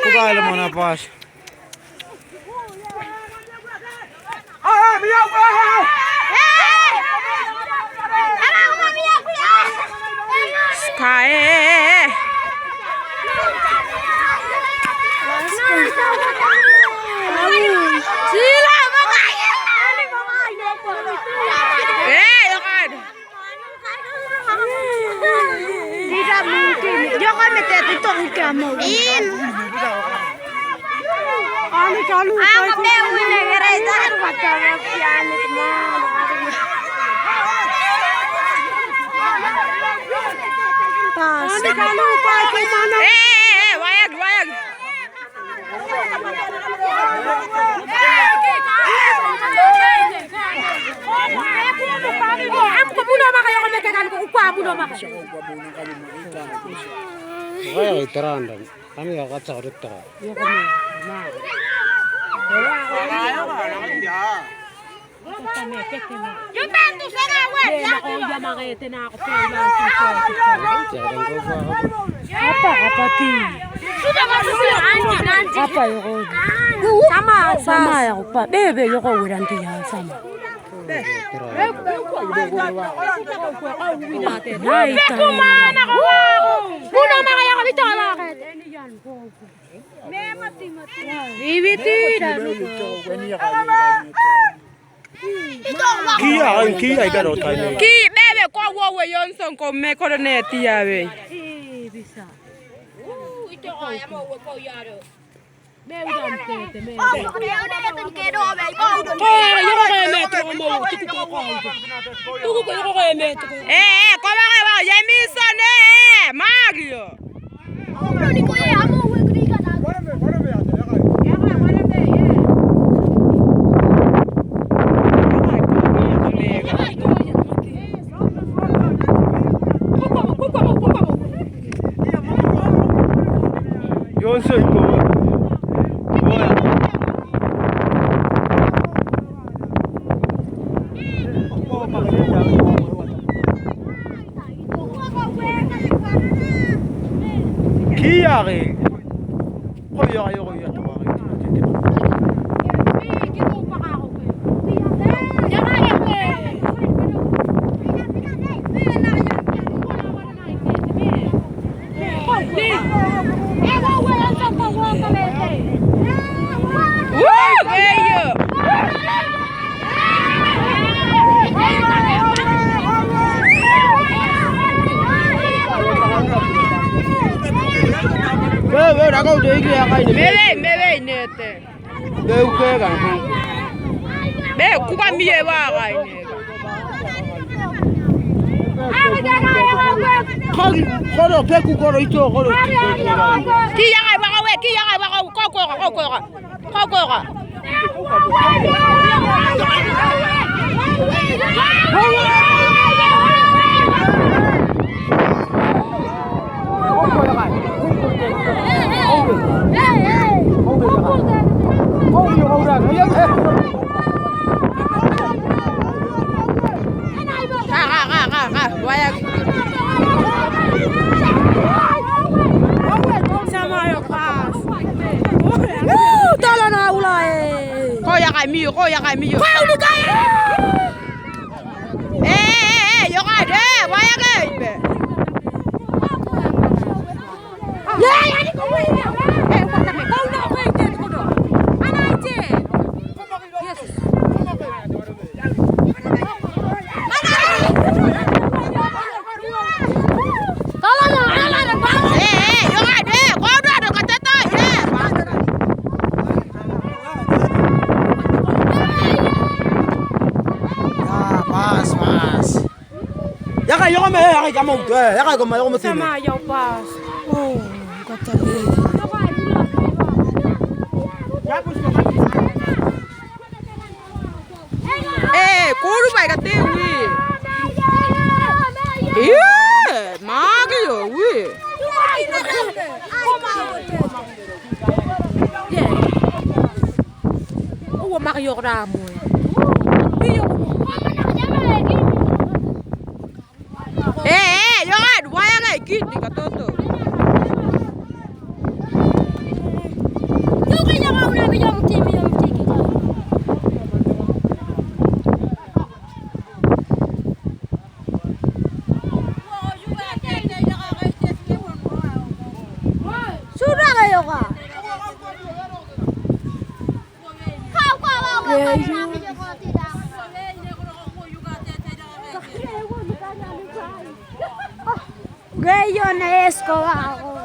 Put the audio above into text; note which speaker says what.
Speaker 1: kuvailemaan pas. Sky.
Speaker 2: Jangan meter itu kamu. In. Ani kalau. Aku tahu ini kereta macam pian itu mah. Pas. Ani kalau pakai mana?
Speaker 1: Wayang.
Speaker 2: Aku punya makan yang mereka kan aku punya makan.
Speaker 3: Kaya iterandang. Kami gak kacau rita.
Speaker 2: Iya kami. Juventus sana weh. Aku dia makan tena aku pulang.
Speaker 3: Jangan kau
Speaker 2: Apa ti? Sudah masuk anjing. Apa ya kau? Sama ya kau. Bebe ya kau nanti ya sama. Kuna makaya kami talakit.
Speaker 1: Kia ikan otai. Ki bebe kau wawe Johnson kau me kau neti ya be.
Speaker 2: Bisa.
Speaker 4: Itu kaya mau kau yaro.
Speaker 2: Me udah tete me.
Speaker 4: Udah itu kedo be.
Speaker 1: Kau makan apa? Jamison Mario. Johnson itu. Kia re. Koya tu mari. Kau jadi kaya kain. Mele nete. Beu kaya kan. Beu kuka miye wa kain. Kau peku kau itu kau. Kia kai baka we, kia kai baka kau.
Speaker 2: Sama ya pas. Tolong ulai.
Speaker 1: Kau ya kai miyo.
Speaker 2: Kau ni kaya.
Speaker 1: Yo kai deh, waya kai.
Speaker 2: Ya, ni kau ni. Kau nak kau itu kodo. Anak aje. Yes.
Speaker 1: Yo kai deh, kau dah ada kata tak ya. Pas. Ya kai yo me, ya kai kamu tu, ya kai kamu yo mesti.
Speaker 2: Sama ya pas. Oh, kata dia.
Speaker 1: Kuru bai kata ni. Mario, we.
Speaker 2: Oh, Mario Ramo.
Speaker 1: Yo kai, waya kai kiti kata tu.
Speaker 2: Geyo na esko ako.